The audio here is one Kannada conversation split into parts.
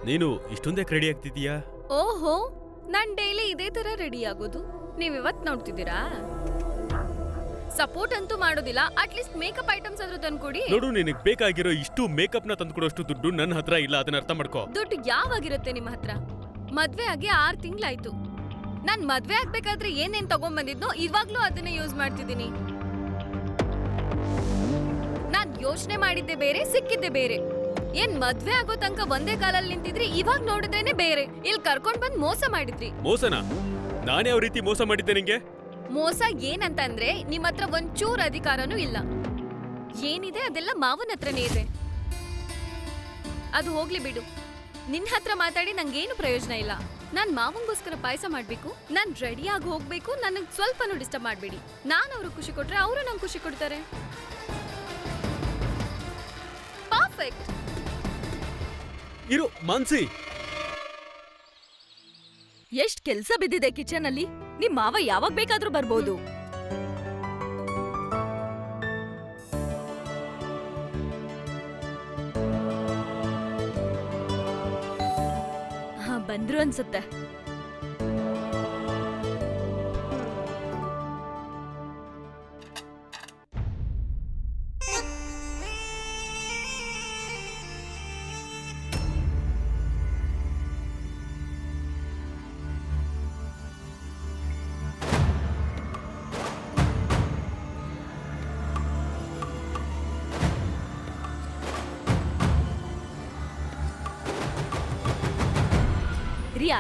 ನೀನು ಇಷ್ಟೊಂದಕ್ಕೆ ರೆಡಿ ಆಗ್ತಿದೀಯಾ? ಓಹೋ, ನಾನ್ ಡೈಲಿ ಇದೇ ತರ ರೆಡಿ ಆಗೋದು. ನೀವ್ ಇವತ್ ನೋಡ್ತಿದ್ದೀರಾ? ಸಪೋರ್ಟ್ ಅಂತೂ ಮಾಡೋದಿಲ್ಲ, ಅಟ್ಲೀಸ್ಟ್ ಮೇಕಪ್ ಐಟಮ್ಸ್ ಆದ್ರೂ ತಂದ್ಕೊಡಿ. ನೋಡು, ನಿನಗೆ ಬೇಕಾಗಿರೋ ಇಷ್ಟು ಮೇಕಪ್ ನ ತಂದ್ಕೊಡೋಷ್ಟು ದುಡ್ಡು ನನ್ನ ಹತ್ರ ಇಲ್ಲ, ಅದನ್ನ ಅರ್ಥ ಮಾಡ್ಕೋ. ದುಡ್ಡು ಯಾವಾಗಿರುತ್ತೆ ನಿಮ್ಮ ಹತ್ರ? ಮದ್ವೆ ಆಗಿ 6 ತಿಂಗಳಾಯ್ತು. ನಾನ್ ಮದ್ವೆ ಆಗ್ಬೇಕಾದ್ರೆ ಏನೇನ್ ತಗೊಂಡ್ಬಂದಿದ್ನೋ ಇವಾಗ್ಲೂ ಅದನ್ನ ಯೂಸ್ ಮಾಡ್ತಿದ್ದೀನಿ. ನಾನ್ ಯೋಚನೆ ಮಾಡಿದ್ದೆ ಬೇರೆ, ಸಿಕ್ಕಿದ್ದೆ ಬೇರೆ. ಏನ್ ಮದ್ವೆ ಆಗೋ ತನಕ ಒಂದೇ ಕಾಲಲ್ಲಿ ನಿಂತಿದ್ರಿ, ಇವಾಗ್ ನೋಡಿದ್ರೇನೆ ಬೇರೆ. ಇಲ್ಲಿ ಕರ್ಕೊಂಡ್ ಬಂದ್ ಮೋಸ ಮಾಡಿದ್ರಿ. ಮೋಸನಾ? ನಾನೇ ಯಾವ ರೀತಿ ಮೋಸ ಮಾಡಿದ್ದೆ ನಿಂಗೆ? ಮೋಸ ಏನಂತಂದ್ರೆ ನಿಮ್ ಹತ್ರ ಒಂಚೂರ್ ಅಧಿಕಾರನೂ ಇಲ್ಲ. ಏನಿದೆ ಅದೆಲ್ಲ ಮಾವನ ಹತ್ರನೇ ಇದೆ. ಅದು ಹೋಗ್ಲಿ ಬಿಡು, ನಿನ್ ಹತ್ರ ಮಾತಾಡಿ ನಂಗೇನು ಪ್ರಯೋಜನ ಇಲ್ಲ. ನಾನ್ ಮಾವಂಗೋಸ್ಕರ ಪಾಯಸ ಮಾಡ್ಬೇಕು, ನಾನ್ ರೆಡಿ ಆಗಿ ಹೋಗ್ಬೇಕು, ನನಗ್ ಸ್ವಲ್ಪನೂ ಡಿಸ್ಟರ್ಬ್ ಮಾಡ್ಬೇಡಿ. ನಾನ್ ಅವ್ರಿಗೆ ಖುಷಿ ಕೊಟ್ರೆ ಅವರು ನಂಗೆ ಖುಷಿ ಕೊಡ್ತಾರೆ. ಪರ್ಫೆಕ್ಟ್. ಇರು ಮಾನ್ಸಿ, ಎಷ್ಟ್ ಕೆಲ್ಸ ಬಿದ್ದಿದೆ ಕಿಚನ್ ಅಲ್ಲಿ. ನಿಮ್ ಮಾವ ಯಾವಾಗ ಬೇಕಾದ್ರೂ ಬರ್ಬೋದು. ಹಾ, ಬಂದ್ರು ಅನ್ಸುತ್ತೆ.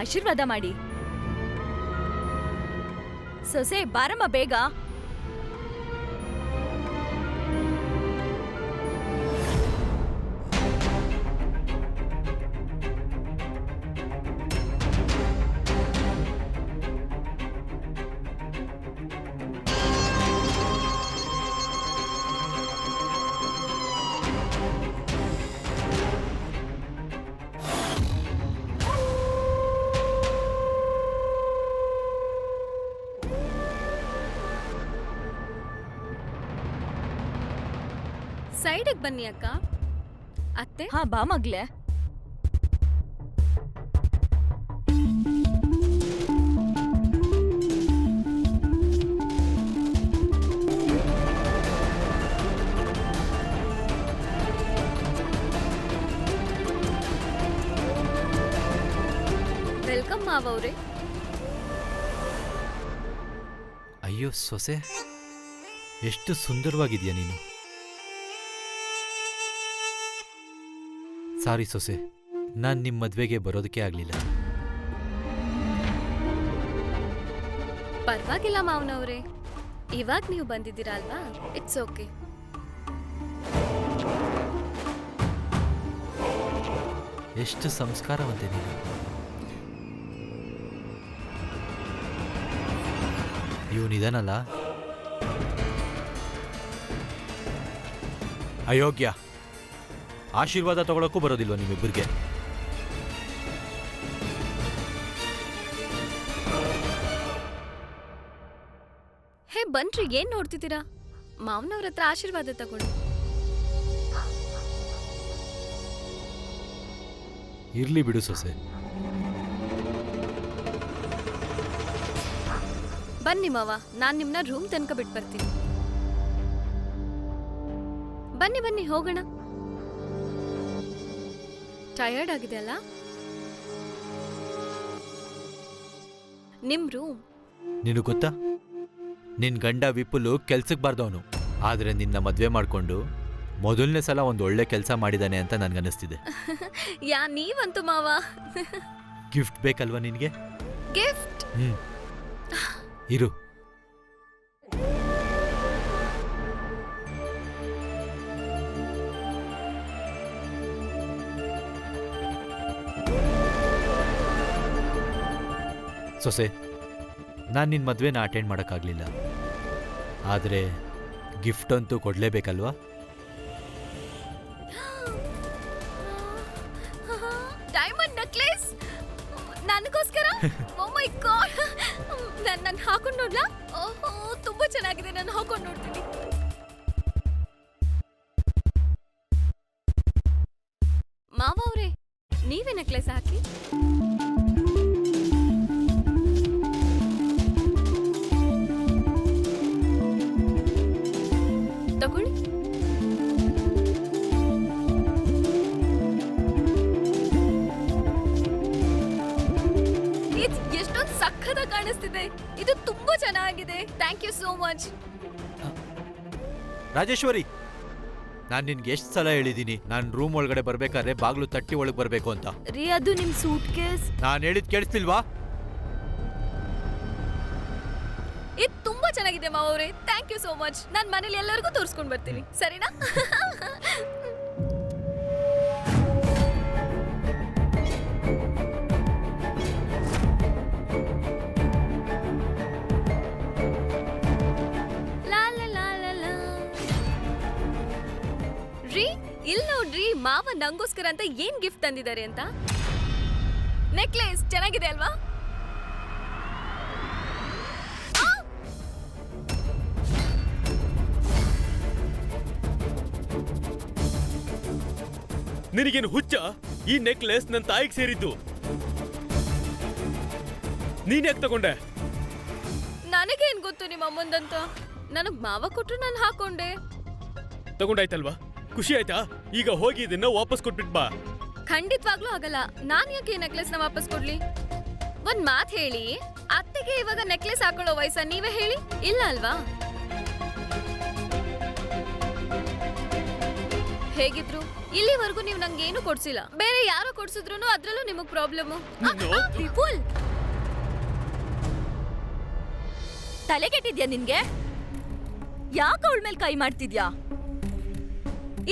ಆಶೀರ್ವಾದ ಮಾಡಿ. ಸೊಸೆ ಬಾರಮ್ಮ ಬೇಗ. ಸೈಡಿಗೆ ಬನ್ನಿ ಅಕ್ಕ. ಅತ್ತೆ. ಹಾ, ಬಾ ಮಗ್ಲೆ. ವೆಲ್ಕಮ್ ಮಾವವ್ರೆ. ಅಯ್ಯೋ ಸೊಸೆ, ಎಷ್ಟು ಸುಂದರವಾಗಿದೆಯಾ ನೀನು. ಸಾರಿ ಸೊಸೆ, ನಾನು ನಿಮ್ಮ ಮದ್ವೆಗೆ ಬರೋದಕ್ಕೆ ಆಗ್ಲಿಲ್ಲ. ಪರವಾಗಿಲ್ಲ ಮಾವನವ್ರೆ, ಇವಾಗ ನೀವು ಬಂದಿದ್ದೀರಾ ಅಲ್ವಾ, ಇಟ್ಸ್ ಓಕೆ. ಎಷ್ಟು ಸಂಸ್ಕಾರವಂತೆ ನೀನು. ಇವನಿದಾನಲ್ಲ ಅಯೋಗ್ಯ, ಆಶೀರ್ವಾದ ತಗೊಳಕ್ಕೂ ಬರೋದಿಲ್ವ ನಿಮ್ಮಿಬ್ಬರಿಗೆ? ಹೇ ಬನ್ರಿ, ಏನ್ ನೋಡ್ತಿದ್ದೀರಾ? ಮಾವನವ್ರ ಹತ್ರ ಆಶೀರ್ವಾದ ತಗೊಳ್ಳಿ. ಇರ್ಲಿ ಬಿಡು ಸೊಸೆ. ಬನ್ನಿ ಮಾವ, ನಾನ್ ನಿಮ್ನ ರೂಮ್ ತನಕ ಬಿಟ್ಟು ಬರ್ತೀನಿ. ಬನ್ನಿ ಬನ್ನಿ ಹೋಗೋಣ. ಟಯರ್ಡ್ ಆಗಿದೆ ಅಲ್ಲ? ನಿಮ್ ರೂಮ್. ನಿನಗೆ ಗೊತ್ತಾ, ನಿನ್ ಗಂಡ ವಿಪುಲು ಕೆಲ್ಸಕ್ಕೆ ಬಾರ್ದವನು, ಆದ್ರೆ ನಿನ್ನ ಮದ್ವೆ ಮಾಡ್ಕೊಂಡು ಮೊದಲನೇ ಸಲ ಒಂದು ಒಳ್ಳೆ ಕೆಲಸ ಮಾಡಿದಾನೆ ಅಂತ ನನ್ಗನ್ನಿಸ್ತಿದೆ. ಯಾ ನೀವಂತೂ ಮಾವ. ಗಿಫ್ಟ್ ಬೇಕಲ್ವಾ ನಿನ್ಗೆ? ಗಿಫ್ಟ್? ಇರು. ಸೊಸೆ, ನಾನು ನಿನ್ನ ಮದುವೆನ ಅಟೆಂಡ್ ಮಾಡೋಕ್ಕಾಗಲಿಲ್ಲ, ಆದರೆ ಗಿಫ್ಟ್ ಅಂತೂ ಕೊಡಲೇಬೇಕಲ್ವಾ? ಡೈಮಂಡ್ ನೆಕ್ಲೆಸ್ ನನಗೋಸ್ಕರ? ಓ ಮೈ ಗಾಡ್, ನಾನು ಹಾಕೊಂಡು ನೋಡ್ಲಾ? ಓಹೋ, ತುಂಬಾ ಚೆನ್ನಾಗಿದೆ, ನಾನು ಹಾಕೊಂಡು ನೋಡ್ತೀನಿ. ಮಾವ ಅವರೇ, ನೀವೇನ ನೆಕ್ಲೆಸ್ ಹಾಕಿ. ತಗೊಳ್ಳಿ. ಇದು ಎಷ್ಟೊಂದು ಸಖತ್ತಾಗಿ ಕಾಣಿಸ್ತಿದೆ. ಇದು ತುಂಬಾ ಚೆನ್ನಾಗಿದೆ. Thank you so much. Rajeshwari, ನಾನ್ ನಿನ್ಗೆ ಎಷ್ಟು ಸಲ ಹೇಳಿದೀನಿ ನಾನ್ ರೂಮ್ ಒಳಗಡೆ ಬರ್ಬೇಕಾದ್ರೆ ಬಾಗ್ಲು ತಟ್ಟಿ ಒಳಗ್ ಬರ್ಬೇಕು ಅಂತ. ರೀ ಅದು ನಿಮ್ ಸೂಟ್ ಕೇಸ್. ನಾನ್ ಹೇಳಿದ್ ಕೇಳಿಸ್ತಿಲ್ವಾ? ಇದು ತುಂಬಾ ಚೆನ್ನಾಗಿದೆ ಮಾವವ್ರೆ. Thank you so much. ನಾನ್ ಮನೇಲಿ ಎಲ್ಲರಿಗೂ ತೋರಿಸ್ಕೊಂಡ್ ಬರ್ತೀನಿ, ಸರಿನಾ? ರೀ ಇಲ್ಲಿ ನೋಡ್ರಿ, ಮಾವ ನಂಗೋಸ್ಕರ ಅಂತ ಏನ್ ಗಿಫ್ಟ್ ತಂದಿದ್ದಾರೆ ಅಂತ. ನೆಕ್ಲೆಸ್ ಚೆನ್ನಾಗಿದೆ ಅಲ್ವಾ? ನಿನಗೇನು ಹುಚ್ಚ? ಈ ನೆಕ್ಲೆಸ್ ನನ್ನ ತಾಯಿಗೆ ಸೇರಿದ್ದು. ನೀನ್ ಯಾಕೆ ತಗೊಂಡೆ? ನನಗೇನ್ ಗೊತ್ತು ನಿಮ್ಮ ಅಮ್ಮಂದಂತ. ನನಗ್ ಮಾವ ಕೊಟ್ರು ನಾನು ಹಾಕೊಂಡೆ. ತಗೊಂಡಾಯ್ತಲ್ವಾ? ಖುಷಿ ಆಯ್ತಾ? ಈಗ ಹೋಗಿ ಇದನ್ನ ವಾಪಸ್ ಕೊಟ್ಬಿಟ್ ಬಾ. ಖಂಡಿತವಾಗ್ಲೂ ಆಗಲ್ಲ. ನಾನ್ ಯಾಕೆ ಈ ನೆಕ್ಲೆಸ್ ನ ವಾಪಸ್ ಕೊಡ್ಲಿ? ಒಂದ್ ಮಾತ್ ಹೇಳಿ, ಅತ್ತೆಗೆ ಇವಾಗ ನೆಕ್ಲೆಸ್ ಹಾಕೊಳ್ಳೋ ವಯಸ್ಸ ನೀವೇ ಹೇಳಿ? ಇಲ್ಲ ಅಲ್ವಾ? ಹೇಗಿದ್ರು ಇಲ್ಲಿವರೆಗೂ ನೀವು ನಂಗೆ ಏನು ಕೊಡ್ಸಿಲ್ಲ. ಬೇರೆ ಯಾರೋ ಕೊಡ್ಸಿದ್ರು ಅದ್ರಲ್ಲೂ ನಿಮಗ್ ಪ್ರಾಬ್ಲಮ್. ವಿಪುಲ್, ತಲೆ ಕೆಟ್ಟಿದ್ಯಾ ನಿನ್ಗೆ? ಯಾಕೆ ಅವಳ ಮೇಲೆ ಕೈ ಮಾಡ್ತಿದ್ಯಾ?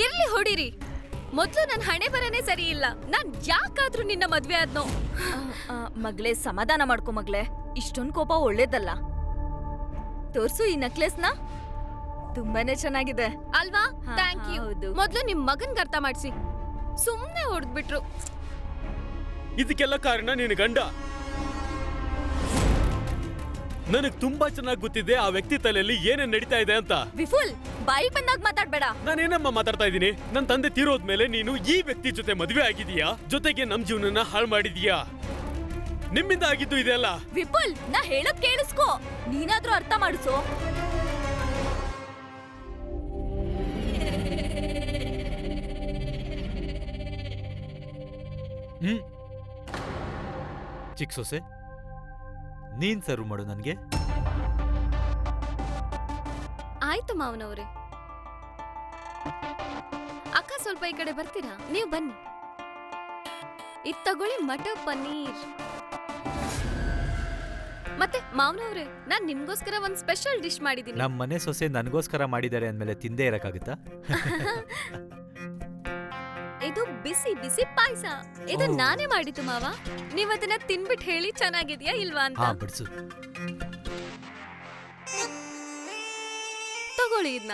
ಇರ್ಲಿ ಹೊಡಿರಿ. ಮೊದ್ಲು ನನ್ ಹಣೆ ಬರನೇ ಸರಿ ಇಲ್ಲ. ನಾನ್ ಯಾಕಾದ್ರೂ ನಿನ್ನ ಮದ್ವೆ ಆದ್ನೋ? ಮಗ್ಲೇ, ಸಮಾಧಾನ ಮಾಡ್ಕೊ ಮಗ್ಲೇ. ಇಷ್ಟೊಂದ್ ಕೋಪ ಒಳ್ಳೇದಲ್ಲ. ತೋರ್ಸು ಈ ನೆಕ್ಲೆಸ್ನ. ತುಂಬಾನೇ ಚೆನ್ನಾಗಿದೆ ಅಲ್ವಾ? ಹಾ, ಥ್ಯಾಂಕ್ ಯು. ಹೌದು. ಮೊದ್ಲು ನಿಮ್ ಮಗನ್ಗೆ ಅರ್ಥ ಮಾಡ್ಸಿ. ಸುಮ್ನೆ ಹೊಡೆದ್ಬಿಟ್ರು. ಇದಕ್ಕೆಲ್ಲ ಕಾರಣ ನಿನ್ನ ಗಂಡ. ನನಗ್ ತುಂಬಾ ಚೆನ್ನಾಗಿ ಗೊತ್ತಿದೆ ಆ ವ್ಯಕ್ತಿ ತಲೆಯಲ್ಲಿ ಏನೇನ್ ನಡೀತಾ ಇದೆ ಅಂತ. ವಿಪುಲ್, ಬಾಯಿ ಬಂದಾಗ ಮಾತಾಡ್ಬೇಡ. ನಾನೇನಮ್ಮ ಮಾತಾಡ್ತಾ ಇದ್ದೀನಿ? ನನ್ ತಂದೆ ತೀರೋದ್ಮೇಲೆ ನೀನು ಈ ವ್ಯಕ್ತಿ ಜೊತೆ ಮದುವೆ ಆಗಿದೀಯಾ, ಜೊತೆಗೆ ನಮ್ ಜೀವನನ ಹಾಳು ಮಾಡಿದೀಯಾ. ನಿಮ್ಮಿಂದ ಆಗಿದ್ದು ಇದೆಲ್ಲ. ವಿಪುಲ್, ನಾ ಹೇಳೋದ್ ಕೇಳಿಸ್ಕೋ. ನೀನಾದ್ರೂ ಅರ್ಥ ಮಾಡಿಸೋ. ಚಿಕ್ಕ ಸೊಸೆ, ನೀನ್ ಸರ್ವ್ ಮಾಡು ನನ್ಗೆ. ಆಯ್ತು ಮಾವನವ್ರೆ. ಅಕ್ಕ ಸ್ವಲ್ಪ ಈ ಕಡೆ ಬರ್ತೀರಾ? ನೀವು ಬನ್ನಿ. ಇದ್ ತಗೊಳ್ಳಿ, ಮಟರ್ ಪನ್ನೀರ್. ಮತ್ತೆ ಮಾವನವ್ರೆ, ನಾನ್ ನಿಮ್ಗೋಸ್ಕರ ಒಂದ್ ಸ್ಪೆಷಲ್ ಡಿಶ್ ಮಾಡಿದೀನಿ. ನಮ್ ಮನೆ ಸೊಸೆ ನನ್ಗೋಸ್ಕರ ಮಾಡಿದ್ದಾರೆ ಅಂದ್ಮೇಲೆ ತಿಂದೇ ಇರಕ್ಕಾಗುತ್ತಾ? ಇದು ಬಿಸಿ ಬಿಸಿ ಪಾಯಸ. ಇದು ಓ. ನಾನೇ ಮಾಡಿದ್ದು ಮಾವ. ನೀವ್ ಅದನ್ನ ತಿನ್ಬಿಟ್ ಹೇಳಿ ಚೆನ್ನಾಗಿದ್ಯಾ ಇಲ್ವಾ ಅಂತ. ಹಾ, ಬಿಡ್ಸು. ತಗೊಳ್ಳಿ ಇದನ್ನ.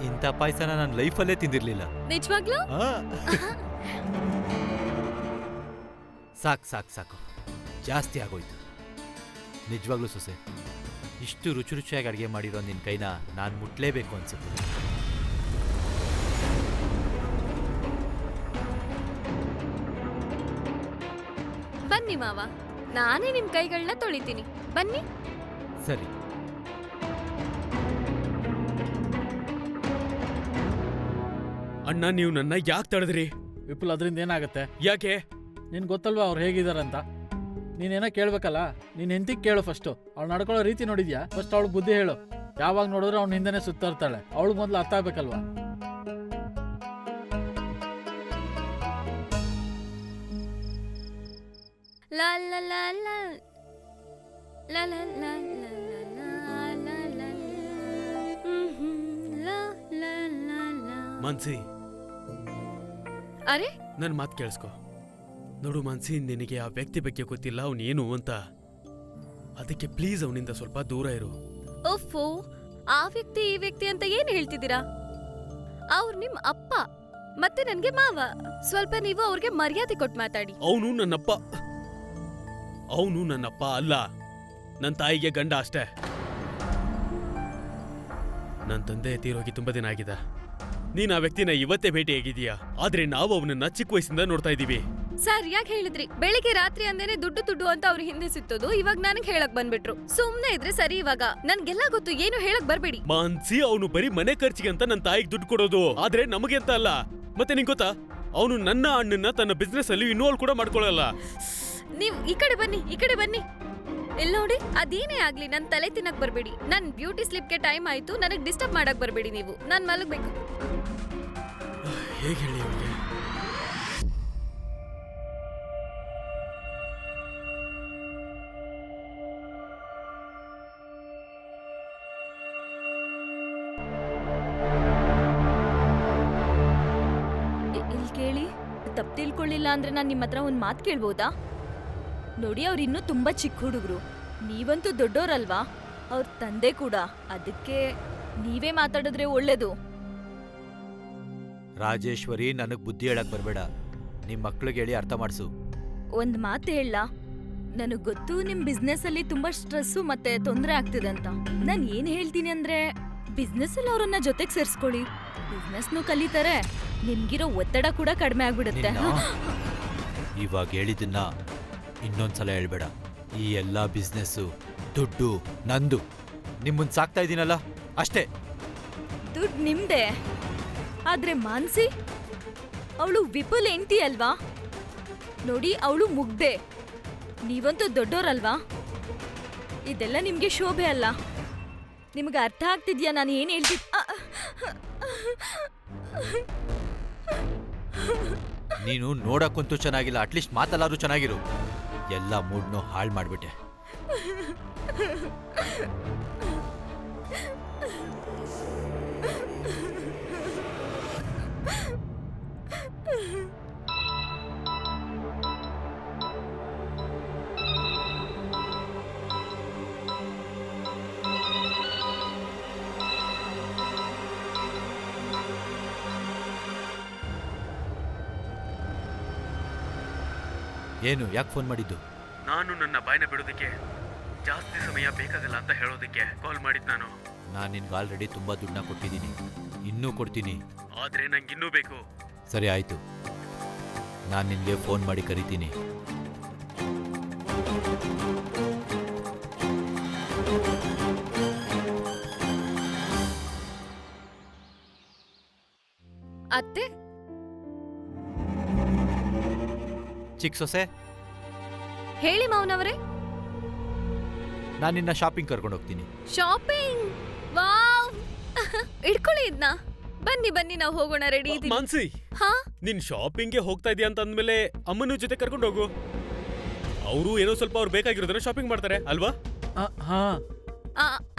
ಇಂಥ ಪಾಯಸನ ನಾನು ಲೈಫಲ್ಲೇ ತಿಂದಿರ್ಲಿಲ್ಲ. ನಿಜವಾಗ್ಲೂ? ಆ. ಸಾಕು ಜಾಸ್ತಿ ಆಗೋಯ್ತು. ನಿಜವಾಗ್ಲೂ ಸೊಸೆ, ಇಷ್ಟು ರುಚಿ ರುಚಿಯಾಗಿ ಅಡುಗೆ ಮಾಡಿರೋ ನಿನ್ನ ಕೈನ ನಾನು ಮುಟ್ಲೇಬೇಕು ಅನ್ಸುತ್ತೆ. ಬನ್ನಿ ಮಾವ, ನಾನೇ ನಿಮ್ ಕೈಗಳನ್ನ ತೊಳಿತೀನಿ. ಬನ್ನಿ. ಸರಿ. ಅಣ್ಣ, ನೀವು ನನ್ನ ಯಾಕೆ ತಡೆದ್ರಿ? ವಿಪುಲ್, ಅದರಿಂದ ಏನಾಗುತ್ತೆ? ಯಾಕೆ? ನಿನ್ ಗೊತ್ತಲ್ವಾ ಅವ್ರು ಹೇಗಿದಾರಂತ? ನೀನೇನೋ ಕೇಳ್ಬೇಕಲ್ಲ. ನೀನ್ ಹೆಂಡತಿಗೆ ಕೇಳು ಫಸ್ಟು. ಅವ್ಳು ನಡ್ಕೊಳ್ಳೋ ರೀತಿ ನೋಡಿದ್ಯಾ? ಫಸ್ಟ್ ಅವಳು ಬುದ್ಧಿ ಹೇಳು. ಯಾವಾಗ ನೋಡಿದ್ರೆ ಅವ್ನ ಹಿಂದೆನೆ ಸುತ್ತಾಡ್ತಾಳೆ. ಅವಳು ಮೊದ್ಲು ಅರ್ಥ ಆಗ್ಬೇಕಲ್ವಾ? ಲಾ ಲಾ ಲಾ ಲಾ ಲಾ ಲಾ ಲಾ ಲಾ ಲಾ ಲಾ ಲಾ ಲಾ ಲಾ ಲಾ ಲಾ. ಮಾನ್ಸಿ, ಅರೆ, ನನ್ ಮಾತು ಕೇಳಿಸ್ಕೊ. ನೋಡು ಮಾನ್ಸಿ, ನಿನಗೆ ಆ ವ್ಯಕ್ತಿ ಬಗ್ಗೆ ಗೊತ್ತಿಲ್ಲ, ಅವನು ಏನು ಅಂತ. ಅದಕ್ಕೆ ಪ್ಲೀಸ್ ಅವನಿಂದ ಸ್ವಲ್ಪ ದೂರ ಇರು. ಓಫೋ, ಆ ವ್ಯಕ್ತಿ ಈ ವ್ಯಕ್ತಿ ಅಂತ ಏನ್ ಹೇಳ್ತಿದ್ದೀರಾ? ಅವ್ರು ನಿಮ್ ಅಪ್ಪ ಮತ್ತೆ ನನ್ಗೆ ಮಾವ. ಸ್ವಲ್ಪ ನೀವು ಅವ್ರಿಗೆ ಮರ್ಯಾದೆ ಕೊಟ್ಟು ಮಾತಾಡಿ. ಅವನು ನನ್ನಪ್ಪ ಅಲ್ಲ, ನನ್ನ ತಾಯಿಗೆ ಗಂಡ ಅಷ್ಟೇ. ನನ್ನ ತಂದೆ ತೀರೋಗಿ ತುಂಬಾ ದಿನ ಆಗಿದೆ. ನೀನ್ ಆ ವ್ಯಕ್ತಿನ ಇವತ್ತೇ ಭೇಟಿಯಾಗಿದೀಯಾ, ಆದ್ರೆ ನಾವು ಅವನನ್ನ ಚಿಕ್ಕ ವಯಸ್ಸಿಂದ ನೋಡ್ತಾ ಇದೀವಿ. ಸರಿಯಾಗಿ ಹೇಳಿದ್ರಿ. ಬೆಳಿಗ್ಗೆ ರಾತ್ರಿ ಅಂದೇನೆ ದುಡ್ಡು ಅಂತ ಅವ್ರ ಹಿಂದೆ ಸಿಕ್ತೋದು, ಇವಾಗ ನನಗ್ ಹೇಳಕ್ ಬಂದ್ಬಿಟ್ರು. ಸುಮ್ನೆ ಇದ್ರೆ ಸರಿ. ಇವಾಗ ನನ್ಗೆಲ್ಲ ಗೊತ್ತು, ಏನು ಹೇಳಕ್ ಬರ್ಬೇಡಿ. ಮಾನ್ಸಿ, ಅವನು ಬರೀ ಮನೆ ಖರ್ಚಿಗೆ ಅಂತ ನನ್ನ ತಾಯಿಗೆ ದುಡ್ಡು ಕೊಡೋದು, ಆದ್ರೆ ನಮಗೆ ಅಂತ ಅಲ್ಲ. ಮತ್ತೆ ನಿಂಗೆ ಗೊತ್ತಾ, ಅವನು ನನ್ನ ಅಣ್ಣನ ತನ್ನ ಬಿಸ್ನೆಸ್ ಅಲ್ಲಿ ಇನ್ವಾಲ್ವ್ ಕೂಡ ಮಾಡ್ಕೊಳ್ಳಲ್ಲ. ನೀವ್ ಈ ಕಡೆ ಬನ್ನಿ. ಇಲ್ಲಿ ನೋಡಿ, ಅದೇನೇ ಆಗ್ಲಿ ನನ್ ತಲೆ ತಿನ್ನಕ್ ಬರ್ಬೇಡಿ. ನನ್ ಬ್ಯೂಟಿ ಸ್ಲಿಪ್ಗೆ ಟೈಮ್ ಆಯ್ತು, ನನಗ್ ಡಿಸ್ಟರ್ಬ್ ಮಾಡಕ್ ಬರ್ಬೇಡಿ ನೀವು. ನಾನ್ ಮಲಗ್ಬೇಕು. ಹೇಗೆ ಹೇಳಿ ಅವ್ರಿಗೆ? ಇಲ್ಲಿ ಕೇಳಿ, ತಪ್ಪು ತಿಳ್ಕೊಳ್ಳಿಲ್ಲ ಅಂದ್ರೆ ನಾನು ನಿಮ್ಮ ಹತ್ರ ಒಂದು ಮಾತು ಕೇಳ್ಬೋದಾ? ನೋಡಿ, ಅವ್ರು ಇನ್ನೂ ತುಂಬಾ ಚಿಕ್ಕ ಹುಡುಗರು, ನೀವಂತೂ ದೊಡ್ಡೋರಲ್ವಾ, ಅವ್ರ ತಂದೆ ಕೂಡ. ಅದಕ್ಕೆ ನೀವೇ ಮಾತಾಡಿದ್ರೆ ಒಳ್ಳೇದು. ರಾಜೇಶ್ವರಿ, ನನಗ್ ಬುದ್ಧಿ ಹೇಳಕ್ ಬರ್ಬೇಡ. ನಿಮ್ ಮಕ್ಳಿಗೆ ಹೇಳಿ ಅರ್ಥ ಮಾಡ್ಸು. ಒಂದ್ ಮಾತು ಹೇಳ, ನನಗ್ ಗೊತ್ತು ನಿಮ್ ಬಿಸ್ನೆಸ್ ಅಲ್ಲಿ ತುಂಬಾ ಸ್ಟ್ರೆಸ್ಸು ಮತ್ತೆ ತೊಂದರೆ ಆಗ್ತಿದೆ ಅಂತ. ನಾನ್ ಏನ್ ಹೇಳ್ತೀನಿ ಅಂದ್ರೆ, ಬಿಸ್ನೆಸ್ ಅಲ್ಲಿ ಅವ್ರನ್ನ ಜೊತೆಗ್ ಸೇರ್ಸ್ಕೊಳ್ಳಿ. ಬಿಸ್ನೆಸ್ನು ಕಲಿತಾರೆ, ನಿಮ್ಗಿರೋ ಒತ್ತಡ ಕೂಡ ಕಡಿಮೆ ಆಗ್ಬಿಡುತ್ತೆ. ಇವಾಗ ಹೇಳಿದ್ದನ್ನ ಇನ್ನೊಂದ್ಸಲ ಹೇಳ್ಬೇಡ. ಈ ಎಲ್ಲಾ ಬಿಸ್ನೆಸ್ಸು, ದುಡ್ಡು ನಂದು. ನಿಮ್ಮನ್ ಸಾಕ್ತಾ ಇದೀನಲ್ಲ ಅಷ್ಟೇ. ದುಡ್ಡು ನಿಮ್ದೆ, ಆದ್ರೆ ಮಾನ್ಸಿ ಅವಳು ವಿಪುಲ್ ಹೆಂಡ್ತಿ ಅಲ್ವಾ? ನೋಡಿ, ಅವಳು ಮುಗ್ದೆ, ನೀವಂತೂ ದೊಡ್ಡೋರಲ್ವಾ? ಇದೆಲ್ಲ ನಿಮ್ಗೆ ಶೋಭೆ ಅಲ್ಲ. ನಿಮ್ಗೆ ಅರ್ಥ ಆಗ್ತಿದ್ಯಾ ನಾನು ಏನ್ ಹೇಳ್ತಿದ್? ನೀನು ನೋಡಕ್ಕಂತೂ ಚೆನ್ನಾಗಿಲ್ಲ, ಅಟ್ಲೀಸ್ಟ್ ಮಾತಲ್ಲಾದ್ರೂ ಚೆನ್ನಾಗಿರು. ಎಲ್ಲ ಮೂಡ್ನೂ ಹಾಳು ಮಾಡ್ಬಿಟ್ಟೆ. ಏನು, ಯಾಕೆ ಫೋನ್ ಮಾಡಿದ್ದು? ನಾನು ನನ್ನ ಬಾಯಿನ ಬಿಡೋದಕ್ಕೆ ಜಾಸ್ತಿ ಸಮಯ ಬೇಕಾಗಲ್ಲ ಅಂತ ಹೇಳೋದಕ್ಕೆ ಕಾಲ್ ಮಾಡಿದ್ ನಾನು. ನಾನು ನಿನ್ಗೆ ಆಲ್ರೆಡಿ ತುಂಬಾ ದುಡ್ಡನ್ನ ಕೊಟ್ಟಿದ್ದೀನಿ, ಇನ್ನೂ ಕೊಡ್ತೀನಿ. ಆದ್ರೆ ನಂಗಿನ್ನೂ ಬೇಕು. ಸರಿ ಆಯ್ತು, ನಾನು ನಿನ್ಗೆ ಫೋನ್ ಮಾಡಿ ಕರಿತೀನಿ. ಅತ್ತೆ, ಚಿಕ್ಕ ಸೊಸೆ, ಹೇಳಿ ಮಾವನವರೇ. ನಾನು ನಿನ್ನ ಶಾಪಿಂಗ್ ಕರ್ಕೊಂಡು ಹೋಗ್ತೀನಿ. ಶಾಪಿಂಗ್? ವಾವ್! ಇಡ್ಕೊಳ್ಳಿ ಇದ್ನ. ಬನ್ನಿ ನಾವು ಹೋಗೋಣ. ರೆಡಿ ಇದೀನಿ. ಮಾನ್ಸಿ, ಹಾ, ನಿನ್ ಶಾಪಿಂಗ್ಗೆ ಹೋಗ್ತಾ ಇದೀಯ ಅಂತ ಅಂದ್ಮೇಲೆ ಅಮ್ಮನ ಜೊತೆ ಕರ್ಕೊಂಡು ಹೋಗು. ಅವರು ಏನೋ ಸ್ವಲ್ಪ ಅವ್ರು ಬೇಕಾಗಿರೋದನ್ನ ಶಾಪಿಂಗ್ ಮಾಡ್ತಾರೆ ಅಲ್ವಾ? ಹಾ,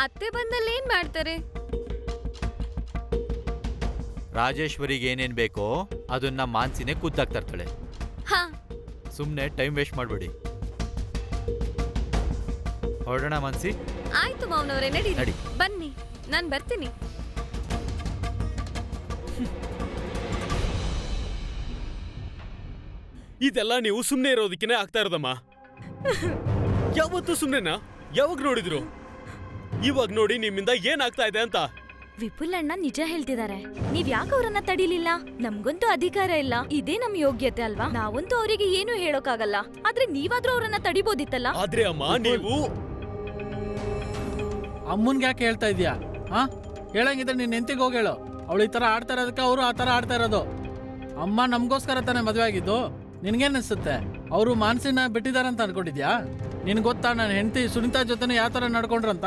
ಅತ್ತೆ ಬಂದಲ್ಲಿ ಏನ್ ಮಾಡ್ತಾರೆ? ರಾಜೇಶ್ವರಿಗೆ ಏನೇನ್ ಬೇಕೋ ಅದನ್ನ ಮಾನ್ಸಿನೇ ಖುದ್ದಾಗಿ ತರ್ತಾಳೆ. ಹಾ, ಸುಮ್ಮನೆ ಟೈಮ್ ವೇಸ್ಟ್ ಮಾಡಬೇಡಿ. ಹೊರಡೋಣ ಮಾನ್ಸಿ? ಆಯ್ತು ಮಾವನವರೇ, ನಡಿ. ನಡಿ. ಬನ್ನಿ, ನಾನ್ ಬರ್ತೀನಿ. ಇದೆಲ್ಲ ನೀವು ಸುಮ್ನೆ ಇರೋದಕ್ಕೇನೆ ಆಗ್ತಾ ಇರೋದಮ್ಮ. ಯಾವತ್ತೂ ಸುಮ್ನೆನಾ? ಯಾವಾಗ ನೋಡಿದ್ರು? ಇವಾಗ ನೋಡಿ ನಿಮ್ಮಿಂದ ಏನಾಗ್ತಾ ಇದೆ ಅಂತ. ವಿಪುಲ್ ಅಣ್ಣ ನಿಜ ಹೇಳ್ತಿದ್ದಾರೆ. ನೀವ್ ಯಾಕೆ ಅವ್ರನ್ನ ತಡಿಲಿಲ್ಲ? ನಮ್ಗಂತೂ ಅಧಿಕಾರ ಇಲ್ಲ, ಇದೇ ನಮ್ ಯೋಗ್ಯತೆ ಅಲ್ವಾ? ನಾವಂತೂ ಅವರಿಗೆ ಏನು ಹೇಳೋಕ್ಕಾಗಲ್ಲ, ಆದ್ರೆ ನೀವಾದ್ರೂ ಅವ್ರನ್ನ ತಡಿಬೋದಿತ್ತಲ್ಲ. ಆದ್ರೆ ಅಮ್ಮ, ನೀವು ಅಮ್ಮನ್ಗೆ ಯಾಕೆ ಹೇಳ್ತಾ ಇದೀಯಾ? ಹಾ, ಹೇಳಂಗಿದ್ರೆ ನಿನ್ ಹೆಂಡತಿಗೆ ಹೋಗಿ ಹೇಳು. ಅವಳು ಈ ತರ ಆಡ್ತಾ ಇರೋದಕ್ಕೆ ಅವರು ಆ ತರ ಆಡ್ತಾ ಇರೋದು. ಅಮ್ಮ ನಮ್ಗೋಸ್ಕರ ತಾನೇ ಮದುವೆ ಆಗಿದ್ದು. ನಿನ್ಗೇನ್ ಅನ್ಸುತ್ತೆ? ಅವರು ಮಾನಸಿನ ಬಿಟ್ಟಿದಾರಂತ ಅನ್ಕೊಂಡಿದ್ಯಾ? ನಿನ್ ಗೊತ್ತಾ ನನ್ನ ಹೆಂಡತಿ ಸುನಿತಾ ಜೊತೆ ಯಾವ ತರ ನಡ್ಕೊಂಡ್ರಂತ?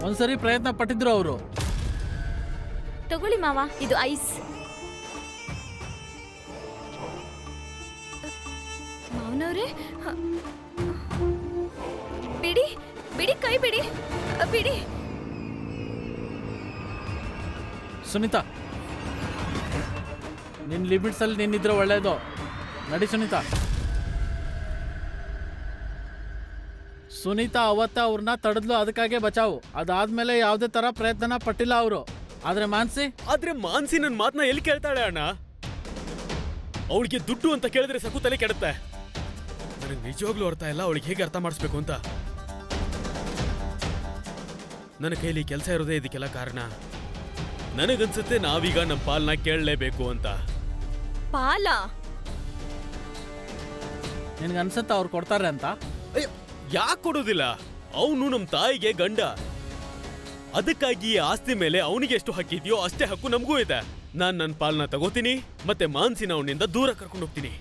ಒಂದ್ಸರಿ ಪ್ರಯತ್ನ ಪಟ್ಟಿದ್ರು ಅವರು. ತಗೊಳ್ಳಿ ಮಾವ, ಇದು ಐಸ್. ಮಾವನವ್ರೆ, ಬಿಡಿ ಬಿಡಿ, ಕೈ ಬಿಡಿ, ಬಿಡಿ. ಸುನಿತಾ, ನಿನ್ ಲಿಮಿಟ್ಸ್ ಅಲ್ಲಿ ನಿನ್ನಿದ್ರೆ ಒಳ್ಳೇದು. ನಡಿ ಸುನಿತಾ. ಸುನೀತಾ ಅವತ್ತ ಅವ್ರನ್ನ ತಡೆದ್ಲು, ಅದಕ್ಕಾಗೆ ಬಚಾವು. ಅದಾದ್ಮೇಲೆ ಯಾವುದೇ ತರ ಪ್ರಯತ್ನ ಪಟ್ಟಿಲ್ಲ ಅವರು. ಆದ್ರೆ ಮಾನ್ಸಿ ನನ್ ಮಾತನ್ನ ಎಲ್ಲಿ ಕೇಳ್ತಾಳೆ ಅಣ್ಣ? ಅವಳಿಗೆ ದುಡ್ಡು ಅಂತ ಕೇಳಿದ್ರೆ ಸಕು ತಲೆ ಕೆಡುತ್ತೆ. ನನಗೆ ನಿಜವಾಗ್ಲೂ ಅರ್ಥ ಇಲ್ಲ ಅವಳಿಗೆ ಹೇಗೆ ಅರ್ಥ ಮಾಡಿಸ್ಬೇಕು ಅಂತ. ನನ್ನ ಕೈಲಿ ಕೆಲಸ ಇರೋದೇ ಇದಕ್ಕೆಲ್ಲ ಕಾರಣ. ನನಗನ್ಸುತ್ತೆ ನಾವೀಗ ನಮ್ಮ ಪಾಲ್ನ ಕೇಳಲೇಬೇಕು ಅಂತ. ಪಾಲ ನಿನ್ಗೆ ಅನ್ಸುತ್ತಾ ಅವ್ರು ಕೊಡ್ತಾರೆ ಅಂತ? ಅಯ್ಯೋ, ಯಾಕೆ ಕೊಡೋದಿಲ್ಲ? ಅವನು ನಮ್ಮ ತಾಯಿಗೆ ಗಂಡ. ಅದಕ್ಕಾಗಿ ಈ ಆಸ್ತಿ ಮೇಲೆ ಅವನಿಗೆ ಎಷ್ಟು ಹಕ್ಕಿದೆಯೋ ಅಷ್ಟೇ ಹಕ್ಕು ನಮಗೂ ಇದೆ. ನಾನು ನನ್ನ ಪಾಲ್ನ ತಗೋತೀನಿ, ಮತ್ತೆ ಮಾನ್ಸಿನ ಅವನಿಂದ ದೂರ ಕರ್ಕೊಂಡು ಹೋಗ್ತೀನಿ.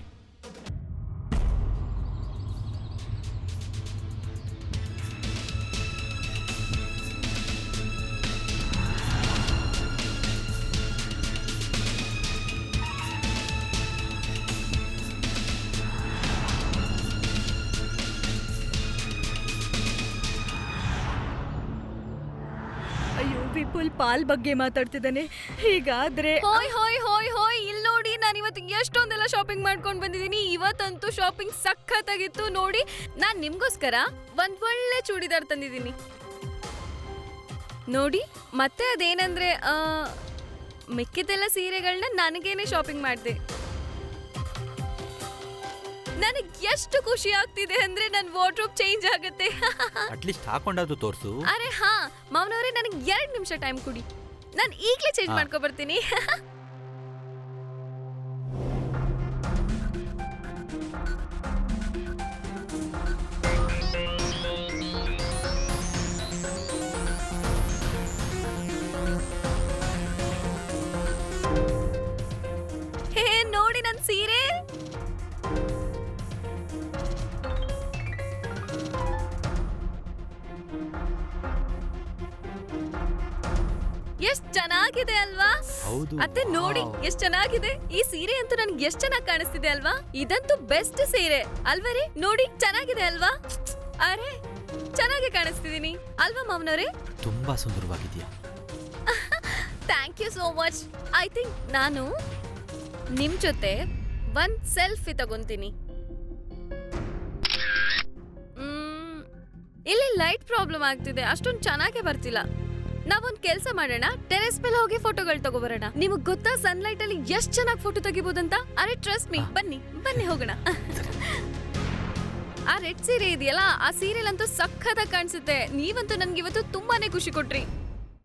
ಅಯ್ಯೋ ವಿಪುಲ್ ಪಾಲ್ ಬಗ್ಗೆ ಮಾತಾಡ್ತಿದ್ದಾನೆ. ಹೀಗಾದ್ರೆ ಹೋಯ್ ಹೋಯ್ ಹೋಯ್ ಹೋಯ್, ಇಲ್ಲಿ ನೋಡಿ, ನಾನು ಇವತ್ತು ಎಷ್ಟೊಂದೆಲ್ಲ ಶಾಪಿಂಗ್ ಮಾಡ್ಕೊಂಡು ಬಂದಿದ್ದೀನಿ. ಇವತ್ತಂತೂ ಶಾಪಿಂಗ್ ಸಖತ್ತಾಗಿತ್ತು. ನೋಡಿ, ನಾನ್ ನಿಮ್ಗೋಸ್ಕರ ಒಂದ್ ಒಳ್ಳೆ ಚೂಡಿದಾರ್ ತಂದಿದ್ದೀನಿ ನೋಡಿ. ಮತ್ತೆ ಅದೇನಂದ್ರೆ ಮಿಕ್ಕಿದೆಲ್ಲ ಸೀರೆಗಳನ್ನ ನನಗೇನೆ ಶಾಪಿಂಗ್ ಮಾಡಿದೆ. ನನಗೆ ಎಷ್ಟು ಖುಷಿ ಆಗ್ತಿದೆ ಅಂದ್ರೆ ನನ್ನ ವಾರ್ಡ್ರೋಬ್ ಚೇಂಜ್ ಆಗುತ್ತೆ. ಅಟ್ಲೀಸ್ಟ್ ಹಾಕೊಂಡಾದ್ರು ತೋರ್ಸು. ಅರೆ ಹಾ ಮಾವನವರೇ, ನನಗೆ 2 ನಿಮಿಷ ಟೈಮ್ ಕೊಡಿ, ನಾನು ಈಗಲೇ ಚೇಂಜ್ ಮಾಡ್ಕೊ ಬರ್ತೀನಿ. ಹೇ ನೋಡಿ ನನ್ನ ಸೀರೆ. ಎಷ್ಟ್ ಚೆನ್ನಾಗಿದೆ ಅಲ್ವಾ? ಹೌದು. ಅತ್ತೆ ನೋಡಿ, ಎಷ್ಟ್ ಚೆನ್ನಾಗಿದೆ. ಈ ಸೀರೆ ಅಂತೂ ನನ್ಗೆ ಎಷ್ಟ್ ಚೆನ್ನಾಗಿ ಕಾಣಿಸ್ತಿದೆ ಅಲ್ವಾ? ಇದಂತೂ ಬೆಸ್ಟ್ ಸೀರೆ ಅಲ್ವಾ ರೀ? ನೋಡಿ, ಚೆನ್ನಾಗಿದೆ ಅಲ್ವಾ? ಅರೆ, ಚೆನ್ನಾಗಿ ಕಾಣಿಸ್ತಿದೀನಿ ಅಲ್ವಾ ಮಾವನವ್ರೆ? ತುಂಬಾ ಸುಂದರವಾಗಿದ್ಯಾ. Thank you so much. I think ನಾನು ನಿಮ್ ಜೊತೆ ಒಂದ್ ಸೆಲ್ಫಿ ತಗೊಂತೀನಿ. ಇಲ್ಲಿ ಲೈಟ್ ಪ್ರಾಬ್ಲಮ್ ಆಗ್ತಿದೆ, ಅಷ್ಟೊಂದು ಚೆನ್ನಾಗೇ ಬರ್ತಿಲ್ಲ. ನಾವೊಂದ್ ಕೆಲ್ಸ ಮಾಡೋಣ, ಟೆರೆಸ್ ಮೇಲೆ ಹೋಗಿ ಫೋಟೋಗಳು ತಗೋಬರೋಣ. ನಿಮಗ್ ಗೊತ್ತಾ ಸನ್ಲೈಟ್ ಅಲ್ಲಿ ಎಷ್ಟ್ ಚೆನ್ನಾಗಿ ಫೋಟೋ ತೆಗಿಬಹುದಂತ? ಅರೆ ಟ್ರಸ್ಟ್ ಮೀ, ಬನ್ನಿ ಬನ್ನಿ ಹೋಗೋಣ. ಆ ರೆಡ್ ಸೀರೆ ಇದೆಯಲ್ಲ, ಆ ಸೀರೆಲಂತೂ ಸಖತ್ತಾಗಿ ಕಾಣಿಸುತ್ತೆ. ನೀವಂತೂ ನನ್ಗೆ ಇವತ್ತು ತುಂಬಾನೇ ಖುಷಿ ಕೊಟ್ರಿ.